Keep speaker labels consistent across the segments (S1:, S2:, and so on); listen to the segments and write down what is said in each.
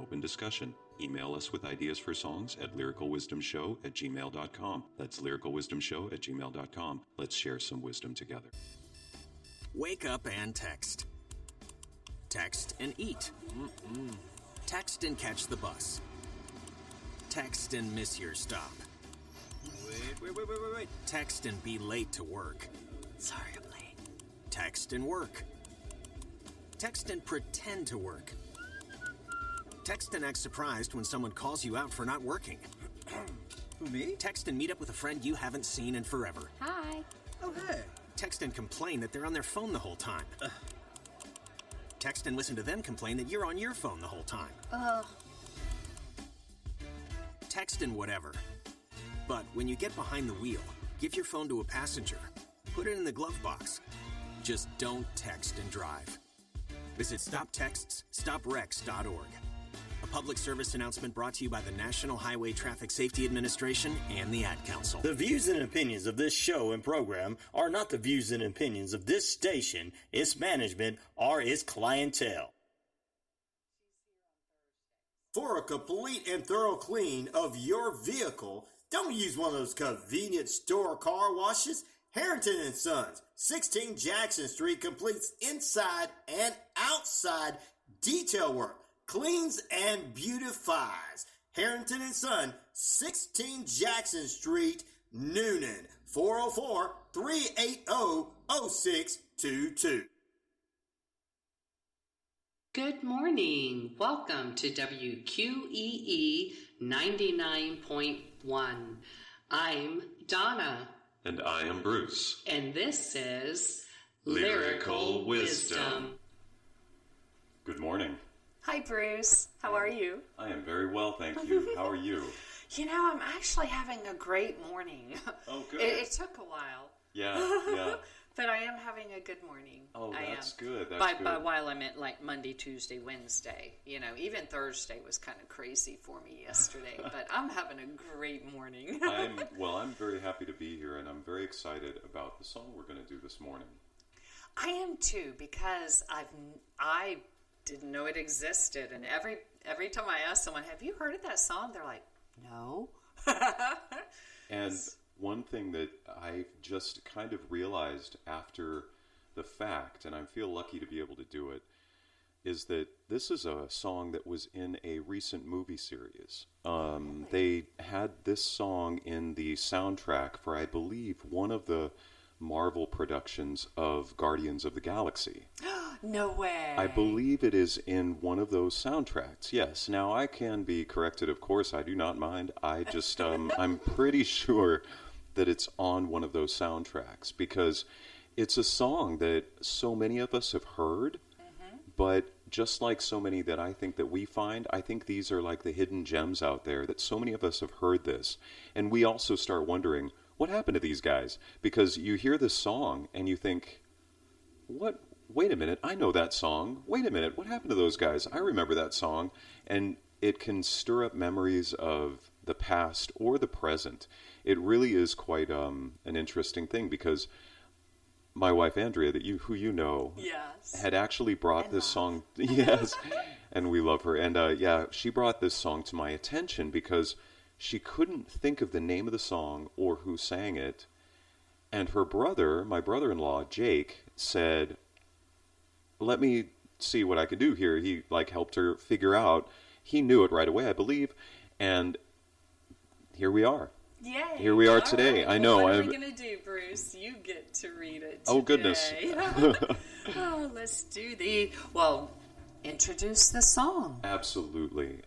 S1: open discussion. Email us with ideas for songs at lyricalwisdomshow@gmail.com. That's lyricalwisdomshow@gmail.com. Let's share some wisdom together.
S2: Wake up and text. Text and eat. Text and catch the bus. Text and miss your stop. Wait. Text and be late to work.
S3: Sorry, I'm late.
S2: Text and work. Text and pretend to work. Text and act surprised when someone calls you out for not working.
S4: Who, me?
S2: Text and meet up with a friend you haven't seen in forever.
S3: Hi.
S4: Oh, hey.
S2: Text and complain that they're on their phone the whole time. Text and listen to them complain that you're on your phone the whole time. Text and whatever. But when you get behind the wheel, give your phone to a passenger. Put it in the glove box. Just don't text and drive. Visit StopTextsStopWrecks.org. A public service announcement brought to you by the National Highway Traffic Safety Administration and the Ad Council.
S5: The views and opinions of this show and program are not the views and opinions of this station, its management, or its clientele. For a complete and thorough clean of your vehicle, don't use one of those convenient store car washes. Harrington & Sons, 16 Jackson Street completes inside and outside detail work, cleans and beautifies. Harrington & Son, 16 Jackson Street, Newman, 404-380-0622.
S6: Good morning. Welcome to WQEE 99.1. I'm Donna.
S1: And I am Bruce.
S6: And this is
S1: Lyrical Wisdom. Good morning.
S3: Hi, Bruce. How are you?
S1: I am very well, thank you. How are you?
S3: You know, I'm actually having a great morning.
S1: Oh, good.
S3: It took a while.
S1: Yeah.
S3: But I am having a good morning.
S1: Oh, that's good.
S3: By while I meant like Monday, Tuesday, Wednesday. You know, even Thursday was kind of crazy for me yesterday. But I'm having a great morning.
S1: I'm very happy to be here, and I'm very excited about the song we're going to do this morning.
S3: I am too, because I didn't know it existed, and every time I ask someone, "Have you heard of that song?" They're like, "No."
S1: And one thing that I've just kind of realized after the fact, and I feel lucky to be able to do it, is that this is a song that was in a recent movie series. They had this song in the soundtrack for, I believe, one of the Marvel productions of Guardians of the Galaxy.
S3: No way.
S1: I believe it is in one of those soundtracks, yes. Now, I can be corrected, of course, I do not mind. I just, I'm pretty sure that it's on one of those soundtracks, because it's a song that so many of us have heard, but just like so many that I think that we find, I think these are like the hidden gems out there, that so many of us have heard this, and we also start wondering, what happened to these guys? Because you hear this song and you think, what? Wait a minute, I know that song. Wait a minute, what happened to those guys? I remember that song. And it can stir up memories of the past or the present. It really is quite an interesting thing, because my wife Andrea, who you know,
S3: yes,
S1: had actually brought this song. Yes, and we love her. And she brought this song to my attention because she couldn't think of the name of the song or who sang it. And her brother, my brother-in-law Jake, said, "Let me see what I can do here." He helped her figure out. He knew it right away, I believe, and here we are.
S3: Yay!
S1: Here we are
S3: All
S1: today.
S3: right.
S1: I know.
S3: What are we going to do, Bruce? You get to read it today.
S1: Oh, goodness.
S3: Let's do introduce the song.
S1: Absolutely.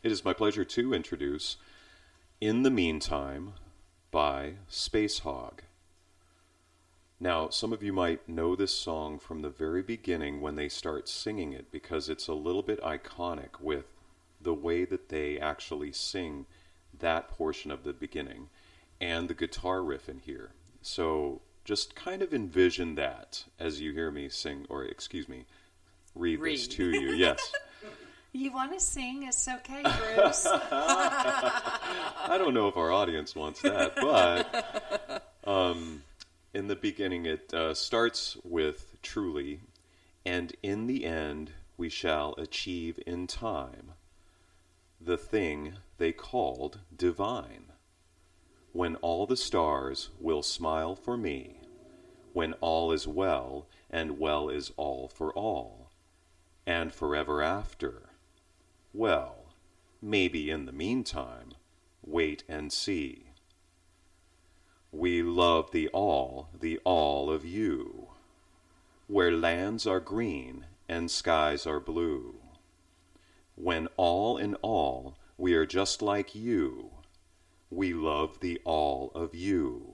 S1: It is my pleasure to introduce "In the Meantime" by Space Hog. Now, some of you might know this song from the very beginning when they start singing it, because it's a little bit iconic with the way that they actually sing that portion of the beginning and the guitar riff in here. So just kind of envision that as you hear me sing, or read this to you. Yes.
S3: You want to sing? It's okay, Bruce.
S1: I don't know if our audience wants that, but in the beginning it starts with "Truly, and in the end we shall achieve in time the thing they called divine. When all the stars will smile for me, when all is well, and well is all for all, and forever after, well, maybe in the meantime, wait and see. We love the all of you, where lands are green and skies are blue. When all in all we are just like you, we love the all of you.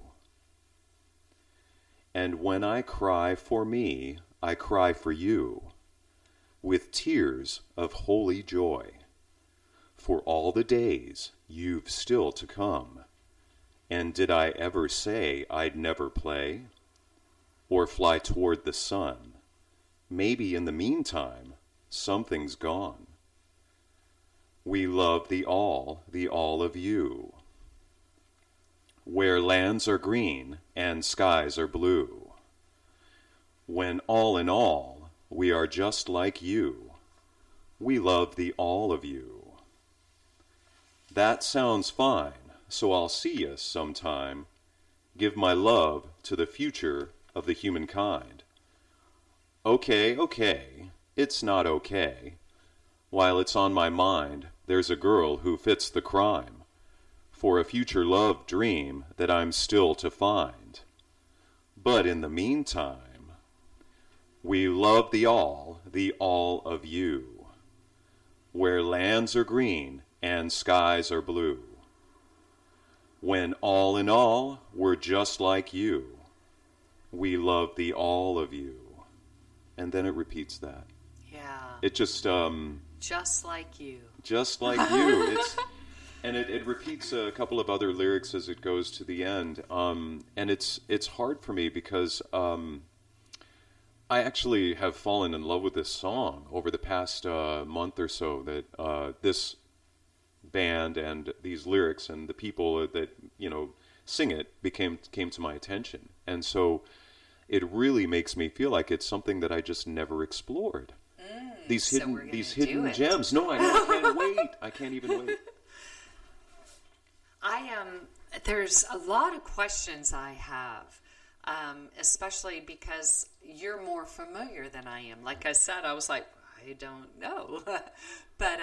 S1: And when I cry for me, I cry for you, with tears of holy joy, for all the days you've still to come. And did I ever say I'd never play, or fly toward the sun? Maybe in the meantime, something's gone. We love the all of you, where lands are green and skies are blue. When all in all we are just like you, we love the all of you. That sounds fine, so I'll see you sometime. Give my love to the future of the humankind. Okay, it's not okay. While it's on my mind, there's a girl who fits the crime, for a future love dream that I'm still to find. But in the meantime, we love the all of you, where lands are green and skies are blue. When all in all we're just like you, we love the all of you. And then it repeats that.
S3: Yeah.
S1: It just
S3: Just like you.
S1: Just like you. It repeats a couple of other lyrics as it goes to the end. And it's hard for me because I actually have fallen in love with this song over the past month or so. That this band and these lyrics and the people that sing it came to my attention, and so it really makes me feel like it's something that I just never explored. These hidden gems. No, I can't wait. I can't even wait.
S3: There's a lot of questions I have, especially because you're more familiar than I am. Like I said, I was like, I don't know. But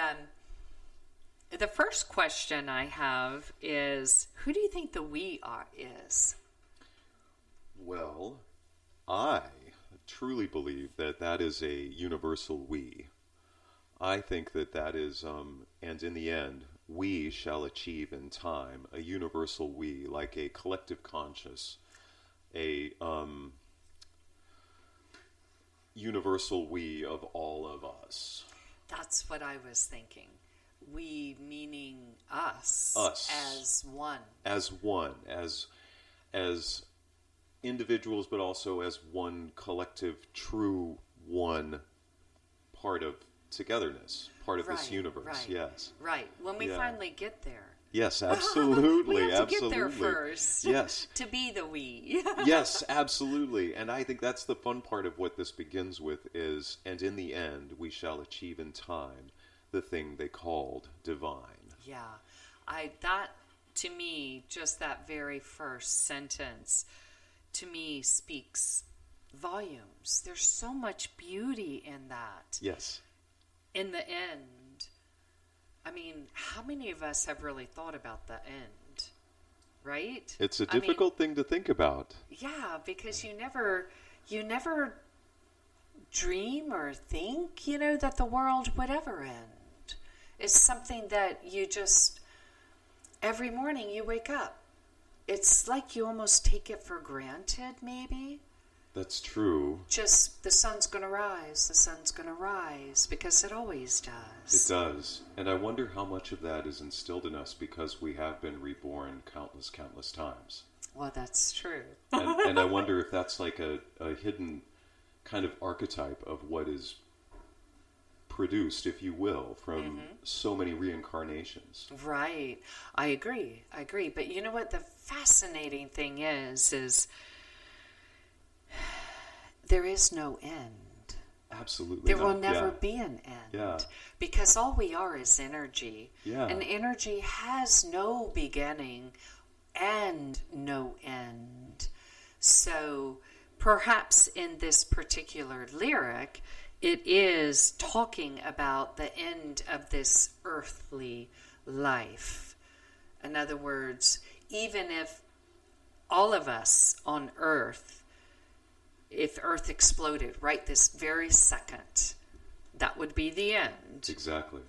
S3: the first question I have is, who do you think the we is?
S1: Well, I truly believe that is a universal we. I think that is, and in the end, we shall achieve in time a universal we, like a collective conscious, a universal we of all of us.
S3: That's what I was thinking. We meaning us.
S1: Us.
S3: As one.
S1: As one. As individuals, but also as one collective, true one part of togetherness, part of this universe.
S3: Right,
S1: yes.
S3: Right. When we finally get there.
S1: Yes, absolutely.
S3: We have to
S1: absolutely.
S3: get there first.
S1: Yes.
S3: To be the we.
S1: Yes, absolutely. And I think that's the fun part of what this begins with is, and in the end, we shall achieve in time the thing they called divine.
S3: Yeah. That, to me, just that very first sentence, to me, speaks volumes. There's so much beauty in that.
S1: Yes.
S3: In the end, I mean, how many of us have really thought about the end, right?
S1: It's a difficult thing to think about.
S3: Yeah, because you never dream or think, that the world would ever end. It's something that you just, every morning you wake up. It's like you almost take it for granted, maybe.
S1: That's true.
S3: Just the sun's going to rise, because it always does.
S1: It does. And I wonder how much of that is instilled in us because we have been reborn countless times.
S3: Well, that's true.
S1: and I wonder if that's like a hidden kind of archetype of what is produced, if you will, from so many reincarnations.
S3: Right. I agree. But you know what the fascinating thing is there is no end.
S1: Absolutely
S3: There
S1: not.
S3: will never
S1: Yeah.
S3: be an end.
S1: Yeah.
S3: Because all we are is energy.
S1: Yeah.
S3: And energy has no beginning and no end. So perhaps in this particular lyric, it is talking about the end of this earthly life. In other words, even if all of us on earth, if earth exploded right this very second, that would be the end,
S1: Exactly.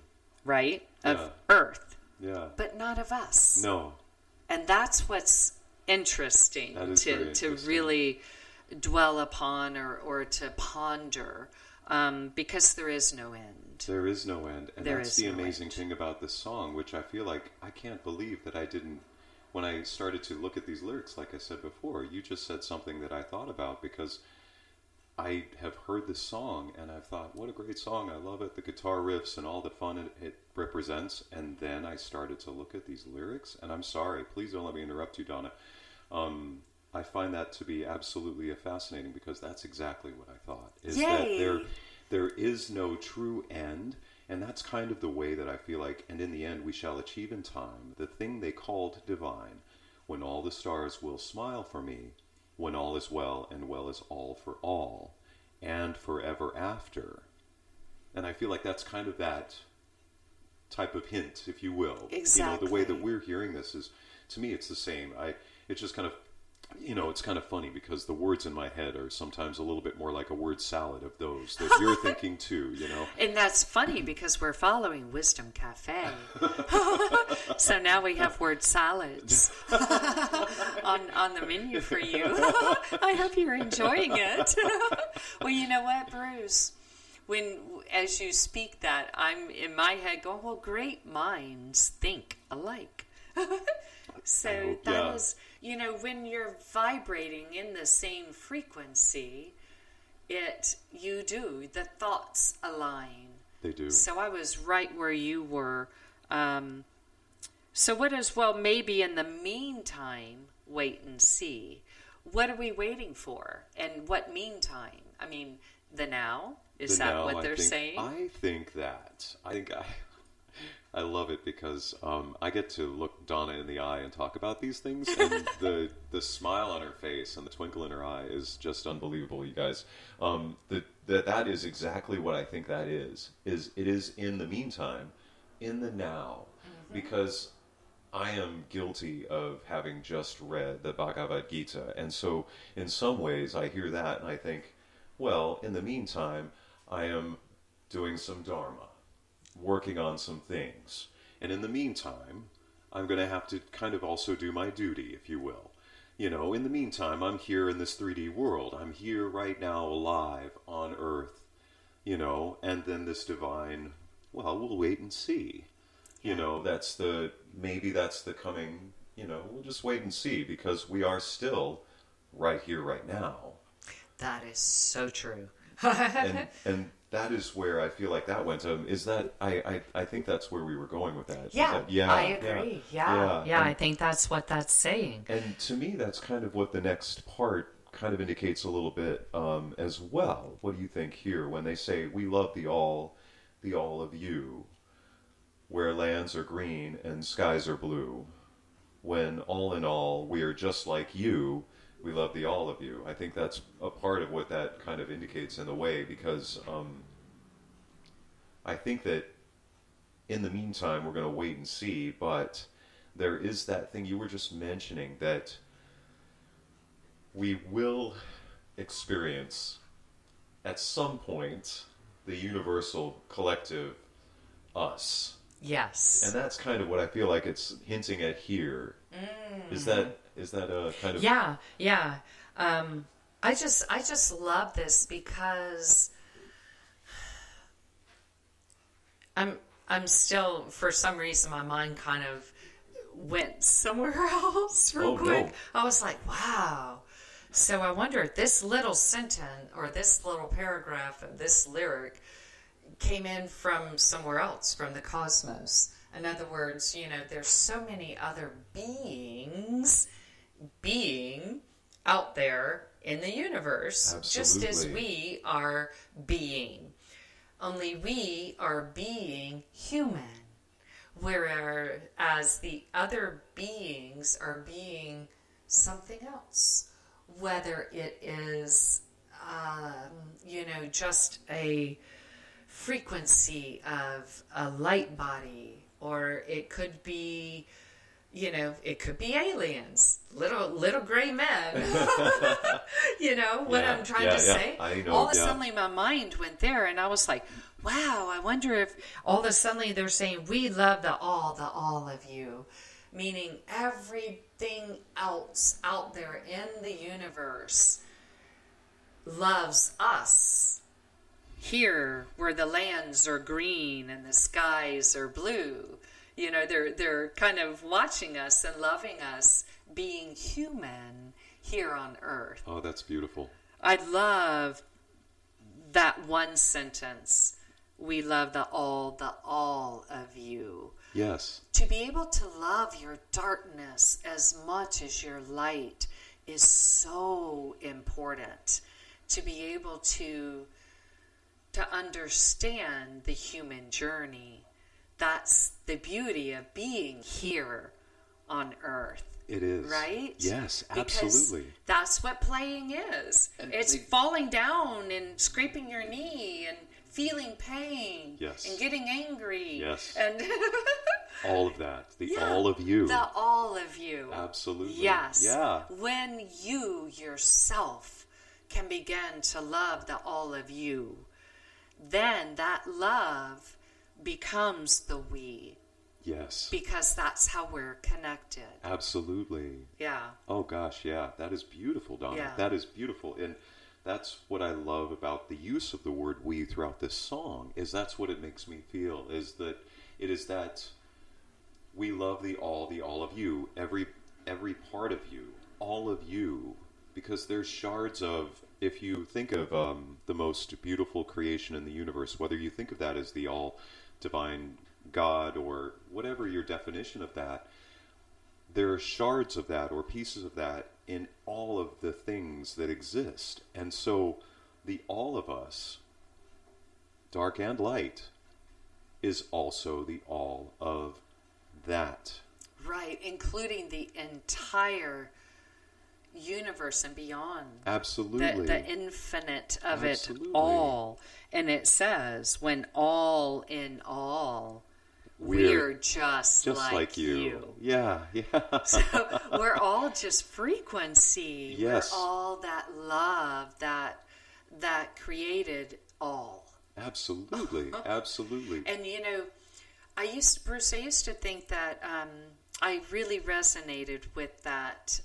S3: right? Of
S1: Yeah.
S3: earth,
S1: Yeah.
S3: but not of us.
S1: No.
S3: And that's what's interesting
S1: That is very
S3: to
S1: interesting.
S3: really dwell upon or to ponder, because there is no end.
S1: There is no end. And
S3: There
S1: that's
S3: is
S1: the
S3: no
S1: amazing
S3: end.
S1: thing about this song, which I feel like I can't believe that I didn't, when I started to look at these lyrics, like I said before, you just said something that I thought about, because I have heard this song and I've thought, what a great song. I love it. The guitar riffs and all the fun it represents. And then I started to look at these lyrics, and I'm sorry, please don't let me interrupt you, Donna. I find that to be absolutely fascinating, because that's exactly what I thought. Is that
S3: Yay!
S1: there is no true end, and that's kind of the way that I feel like, and in the end we shall achieve in time the thing they called divine, when all the stars will smile for me, when all is well, and well is all for all, and forever after. And I feel like that's kind of that type of hint, if you will.
S3: Exactly.
S1: The way that we're hearing this is, to me, it's the same. It's just kind of, it's kind of funny, because the words in my head are sometimes a little bit more like a word salad of those that you're thinking too,
S3: And that's funny, because we're following Wisdom Cafe. So now we have word salads on the menu for you. I hope you're enjoying it. Well, you know what, Bruce? As you speak that, I'm in my head going, well, great minds think alike. So that is, when you're vibrating in the same frequency, the thoughts align.
S1: They do.
S3: So I was right where you were. So what is, maybe in the meantime, wait and see. What are we waiting for? And what meantime? I mean, the now? Is that what they're saying?
S1: I think I love it, because I get to look Donna in the eye and talk about these things, and the smile on her face and the twinkle in her eye is just unbelievable, you guys. That is exactly what I think that is. It is in the meantime, in the now, because I am guilty of having just read the Bhagavad Gita, and so in some ways I hear that and I think, well, in the meantime, I am doing some Dharma, working on some things. And in the meantime, I'm going to have to kind of also do my duty, if you will. In the meantime, I'm here in this 3D world. I'm here right now, alive on Earth, and then this divine, well, we'll wait and see.
S3: Yeah.
S1: Maybe that's the coming, we'll just wait and see, because we are still right here, right now.
S3: That is so true.
S1: and that is where I feel like that went. Is that I think that's where we were going with that.
S3: Yeah, I agree. Yeah. I think that's what that's saying.
S1: And to me, that's kind of what the next part kind of indicates a little bit as well. What do you think here when they say, we love the all of you, where lands are green and skies are blue, when all in all we are just like you, we love the all of you. I think that's a part of what that kind of indicates in a way, because I think that in the meantime, we're going to wait and see, but there is that thing you were just mentioning, that we will experience at some point the universal collective us.
S3: Yes.
S1: And that's kind of what I feel like it's hinting at here. Is that a kind of...
S3: Yeah. I just love this, because I'm still, for some reason, my mind kind of went somewhere else real quick.
S1: No.
S3: I was like, wow. So I wonder if this little sentence or this little paragraph of this lyric came in from somewhere else, from the cosmos. In other words, there's so many other being out there in the universe, just as we are being. Only we are being human, whereas the other beings are being something else. Whether it is, just a frequency of a light body, or it could be, it could be aliens, little gray men. What I'm trying to say?
S1: I know,
S3: all of a sudden my mind went there, and I was like, wow, I wonder if all of a sudden they're saying, we love the all of you. Meaning everything else out there in the universe loves us. Here, where the lands are green and the skies are blue, they're kind of watching us and loving us, being human here on Earth.
S1: Oh, that's beautiful.
S3: I love that one sentence. We love the all of you.
S1: Yes.
S3: To be able to love your darkness as much as your light is so important. To be able to understand the human journey. That's the beauty of being here on Earth.
S1: It is.
S3: Right?
S1: Yes,
S3: Because
S1: absolutely.
S3: that's what playing is. It's falling down and scraping your knee and feeling pain.
S1: Yes.
S3: And getting angry.
S1: Yes.
S3: And
S1: all of that. All of you.
S3: The all of you.
S1: Absolutely.
S3: Yes.
S1: Yeah.
S3: When you yourself can begin to love the all of you, then that love becomes the we.
S1: Yes.
S3: Because that's how we're connected.
S1: Absolutely.
S3: Yeah.
S1: Oh gosh, yeah. That is beautiful, Donna.
S3: Yeah.
S1: That is beautiful. And that's what I love about the use of the word we throughout this song, is that's what it makes me feel, is that it is that we love the all of you, every part of you, all of you, because there's shards of, if you think of the most beautiful creation in the universe, whether you think of that as the all divine God or whatever your definition of that, there are shards of that or pieces of that in all of the things that exist. And so the all of us, dark and light, is also the all of that.
S3: Right, including the entire universe and beyond.
S1: Absolutely.
S3: The infinite of
S1: Absolutely.
S3: it all. And it says, when all in all, we're just like you.
S1: Yeah.
S3: So we're all just frequency.
S1: Yes.
S3: We're all that love that created all.
S1: Absolutely. Absolutely.
S3: And I used to think that I really resonated with that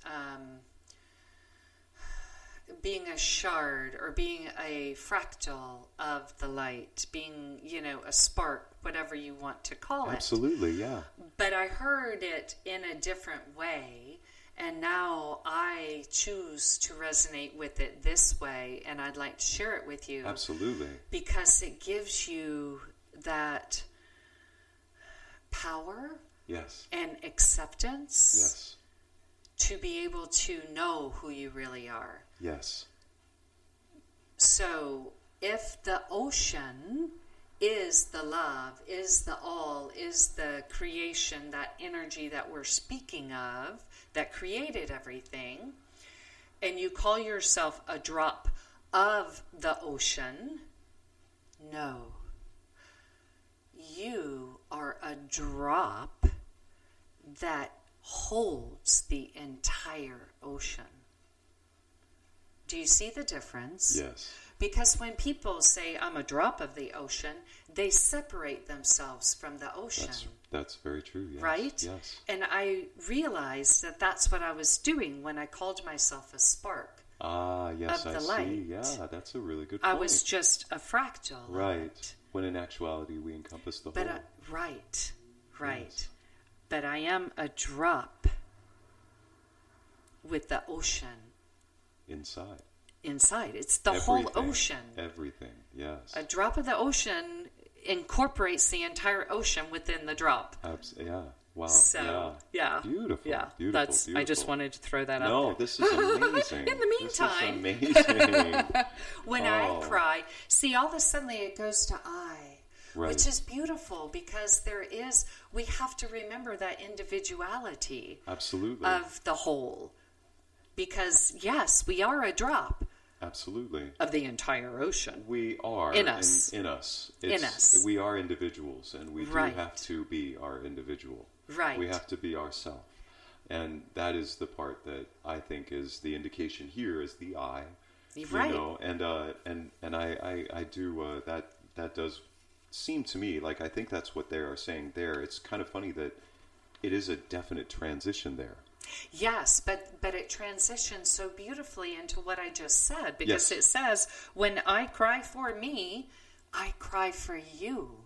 S3: being a shard or being a fractal of the light, being, a spark, whatever you want to call it.
S1: Absolutely, yeah.
S3: But I heard it in a different way, and now I choose to resonate with it this way, and I'd like to share it with you.
S1: Absolutely.
S3: Because it gives you that power,
S1: Yes.
S3: and acceptance,
S1: Yes.
S3: to be able to know who you really are.
S1: Yes.
S3: So if the ocean is the love, is the all, is the creation, that energy that we're speaking of, that created everything, and you call yourself a drop of the ocean, no. You are a drop that holds the entire ocean. Do you see the difference?
S1: Yes.
S3: Because when people say, I'm a drop of the ocean, they separate themselves from the ocean.
S1: That's very true, yes.
S3: Right?
S1: Yes.
S3: And I realized that that's what I was doing when I called myself a spark.
S1: Ah, yes,
S3: of the
S1: I
S3: light.
S1: see. Yeah, that's a really good point.
S3: I was just a fractal.
S1: Right. When in actuality we encompass the whole.
S3: Right.
S1: Yes.
S3: But I am a drop with the ocean
S1: Inside.
S3: inside. It's the whole ocean.
S1: Everything, yes.
S3: A drop of the ocean incorporates the entire ocean within the drop.
S1: Yeah. Wow.
S3: So, yeah.
S1: Beautiful.
S3: Yeah.
S1: Beautiful.
S3: I just wanted to throw that out
S1: No,
S3: there.
S1: this is amazing.
S3: In the meantime.
S1: This is amazing.
S3: When I cry, see, all of a sudden it goes to I.
S1: Right.
S3: Which is beautiful because we have to remember that individuality
S1: Absolutely.
S3: of the whole. Because, yes, we are a drop
S1: Absolutely.
S3: of the entire ocean.
S1: We are.
S3: In us.
S1: In us.
S3: In us.
S1: We are individuals, and we do
S3: Right.
S1: have to be our individual.
S3: Right.
S1: We have to be ourself. And that is the part that I think is the indication here is the I.
S3: Right.
S1: You know, and I do, that does seem to me like I think that's what they are saying there. It's kind of funny that it is a definite transition there.
S3: Yes, but it transitions so beautifully into what I just said because
S1: Yes.
S3: it says, when I cry for me, I cry for you.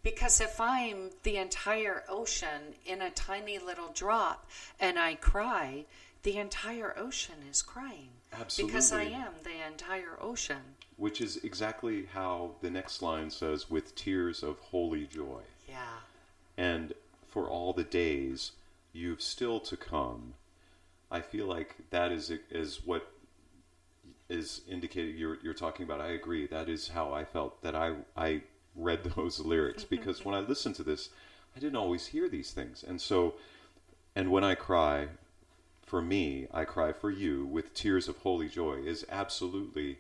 S3: Because if I'm the entire ocean in a tiny little drop and I cry, the entire ocean is crying.
S1: Absolutely.
S3: Because I am the entire ocean.
S1: Which is exactly how the next line says, with tears of holy joy.
S3: Yeah.
S1: And for all the days you've still to come. I feel like that is what is indicated you're talking about. I agree. That is how I felt that I read those lyrics, because when I listened to this, I didn't always hear these things. And when I cry, for me, I cry for you with tears of holy joy is absolutely,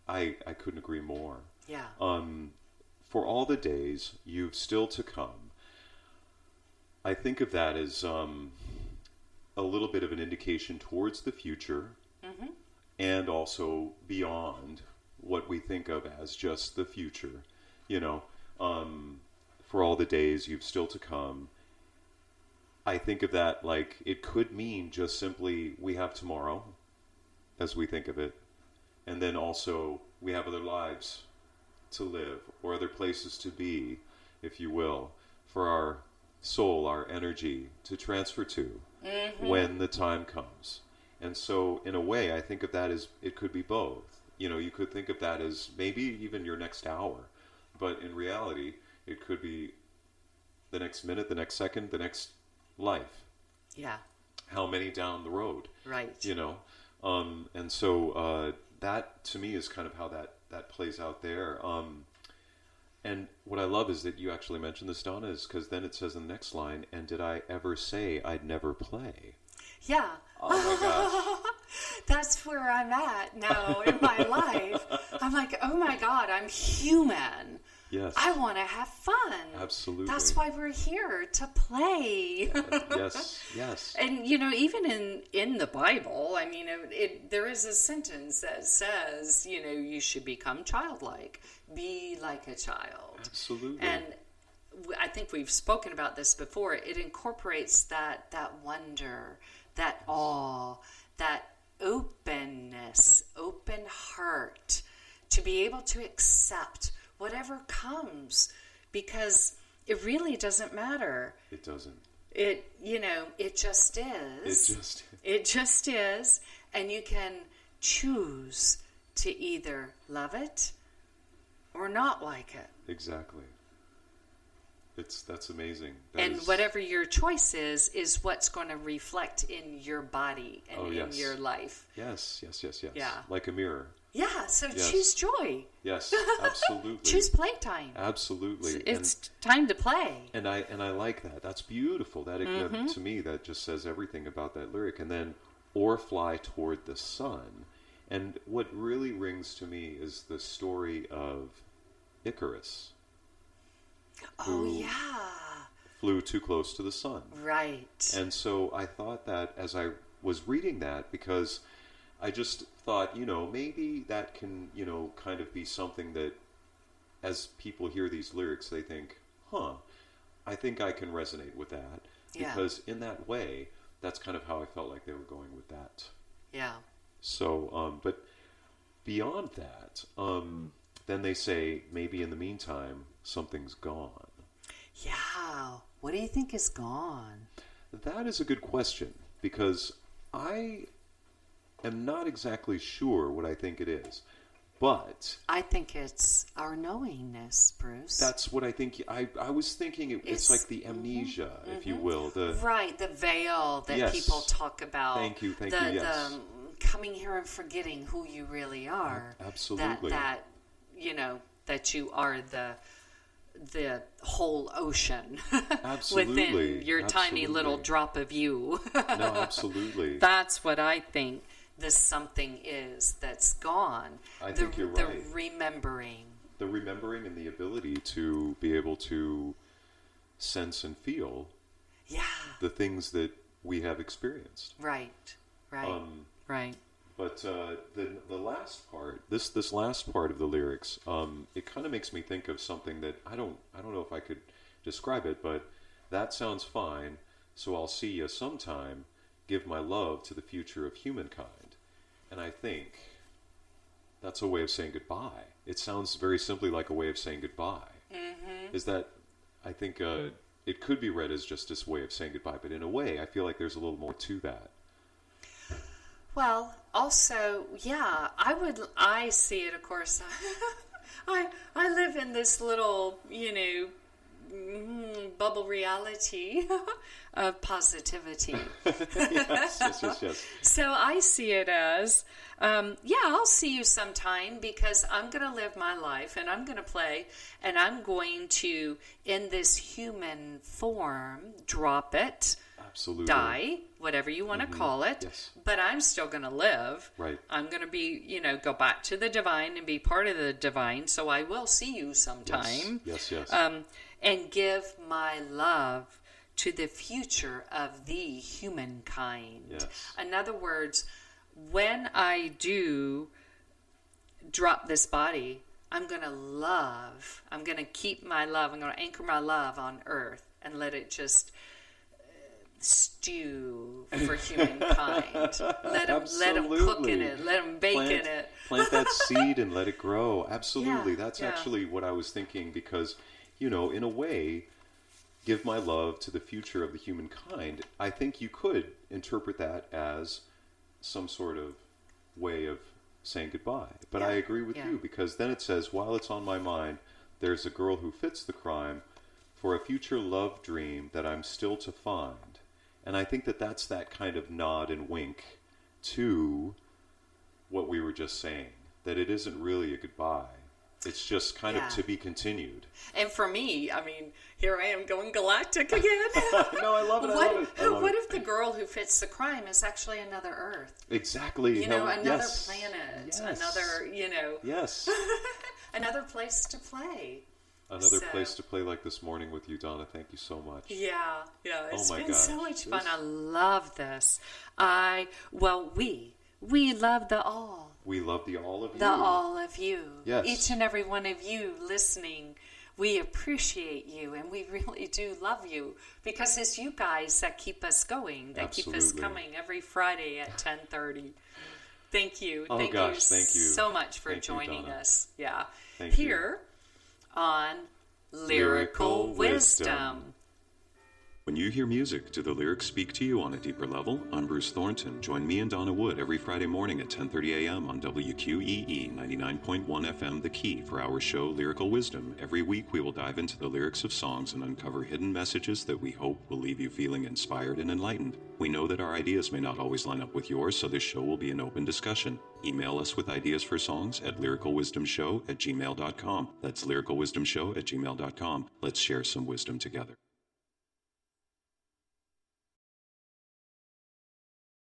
S1: I couldn't agree more.
S3: Yeah.
S1: For all the days you've still to come. I think of that as a little bit of an indication towards the future, and also beyond what we think of as just the future. You know, for all the days you've still to come. I think of that like it could mean just simply we have tomorrow, as we think of it, and then also we have other lives to live or other places to be, if you will, for our soul, our energy to transfer to when the time comes. And so in a way I think of that as it could be both. You know, you could think of that as maybe even your next hour, but in reality it could be the next minute, the next second, the next life.
S3: Yeah.
S1: How many down the road?
S3: Right.
S1: You know, and so that to me is kind of how that plays out there. And what I love is that you actually mentioned this, Donna, is because then it says in the next line, and did I ever say I'd never play?
S3: Yeah.
S1: Oh my gosh.
S3: That's where I'm at now in my life. I'm like, oh my God, I'm human.
S1: Yes.
S3: I want to have fun.
S1: Absolutely.
S3: That's why we're here, to play.
S1: Yes.
S3: And, you know, even in the Bible, I mean, there is a sentence that says, you know, you should become childlike. Be like a child.
S1: Absolutely.
S3: And I think we've spoken about this before. It incorporates that wonder, that awe, that openness, open heart, to be able to accept whatever comes, because it really doesn't matter.
S1: It doesn't.
S3: It just is. It just is. And you can choose to either love it or not like it.
S1: Exactly. That's amazing.
S3: And whatever your choice is what's going to reflect in your body and in your life.
S1: Yes.
S3: Yeah.
S1: Like a mirror.
S3: Yeah, so
S1: Yes.
S3: choose joy.
S1: Yes, absolutely.
S3: Choose playtime.
S1: Absolutely.
S3: It's time to play.
S1: And I like that. That's beautiful. That to me, that just says everything about that lyric. And then, or fly toward the sun. And what really rings to me is the story of Icarus.
S3: Oh, yeah.
S1: Flew too close to the sun.
S3: Right.
S1: And so I thought that as I was reading that, because I just thought, maybe that can, kind of be something that as people hear these lyrics, they think, I think I can resonate with that.
S3: Yeah.
S1: Because in that way, that's kind of how I felt like they were going with that.
S3: Yeah.
S1: So, but beyond that, then they say, maybe in the meantime, something's gone.
S3: Yeah. What do you think is gone?
S1: That is a good question, because I am not exactly sure what I think it is. But
S3: I think it's our knowingness, Bruce.
S1: that's what I think. I was thinking it's like the amnesia, if you will. The
S3: Right, the veil that
S1: Yes.
S3: people talk about.
S1: Thank you, yes.
S3: The coming here and forgetting who you really are.
S1: Absolutely.
S3: That that you are the whole ocean
S1: Absolutely.
S3: within your tiny
S1: Absolutely.
S3: little drop of you.
S1: No, absolutely.
S3: That's what I think this something is that's gone.
S1: I think you're
S3: The
S1: right.
S3: remembering.
S1: The remembering and the ability to be able to sense and feel
S3: Yeah.
S1: the things that we have experienced.
S3: Right. Right.
S1: But the last part, this last part of the lyrics, it kind of makes me think of something that I don't know if I could describe it, but that sounds fine. So I'll see you sometime. Give my love to the future of humankind. And I think that's a way of saying goodbye. It sounds very simply like a way of saying goodbye. Mm-hmm. Is that, I think it could be read as just this way of saying goodbye, but in a way, I feel like there's a little more to that.
S3: Well, also, yeah, I see it, of course. I live in this little, bubble reality of positivity.
S1: Yes.
S3: So I see it as, I'll see you sometime because I'm going to live my life and I'm going to play and I'm going to, in this human form, drop it,
S1: Absolutely.
S3: die, whatever you want to call it,
S1: Yes.
S3: but I'm still going to live.
S1: Right.
S3: I'm going to be, go back to the divine and be part of the divine, so I will see you sometime.
S1: Yes.
S3: And give my love to the future of the humankind.
S1: Yes.
S3: In other words, when I do drop this body, I'm going to keep my love, I'm going to anchor my love on earth and let it just stew for humankind. Let them cook in it. Let them bake in it.
S1: Plant that seed and let it grow. Absolutely.
S3: Yeah,
S1: That's
S3: yeah.
S1: actually what I was thinking because, in a way, give my love to the future of the humankind. I think you could interpret that as some sort of way of saying goodbye. But I agree with you because then it says, while it's on my mind, there's a girl who fits the crime for a future love dream that I'm still to find. And I think that that's that kind of nod and wink to what we were just saying, that it isn't really a goodbye. It's just kind of to be continued.
S3: And for me, I mean, here I am going galactic again.
S1: No, I love it.
S3: What if the girl who fits the crime is actually another Earth?
S1: Exactly.
S3: Another
S1: yes.
S3: planet.
S1: Yes.
S3: Another,
S1: Yes.
S3: another place to play.
S1: Another place to play like this morning with you, Donna. Thank you so much.
S3: Yeah. It's
S1: my
S3: been so
S1: gosh.
S3: much fun. I love this. We love the all.
S1: We love the all of you.
S3: The all of you.
S1: Yes.
S3: Each and every one of you listening. We appreciate you and we really do love you because it's you guys that keep us going, that keep us coming every Friday at 10:30. Thank you. Thank you so much for joining us. Yeah.
S1: Thank
S3: Here on Lyrical Wisdom.
S1: When you hear music, do the lyrics speak to you on a deeper level? I'm Bruce Thornton. Join me and Donna Wood every Friday morning at 10:30 a.m. on WQEE 99.1 FM The Key for our show Lyrical Wisdom. Every week we will dive into the lyrics of songs and uncover hidden messages that we hope will leave you feeling inspired and enlightened. We know that our ideas may not always line up with yours, so this show will be an open discussion. Email us with ideas for songs at lyricalwisdomshow@gmail.com. That's lyricalwisdomshow@gmail.com. Let's share some wisdom together.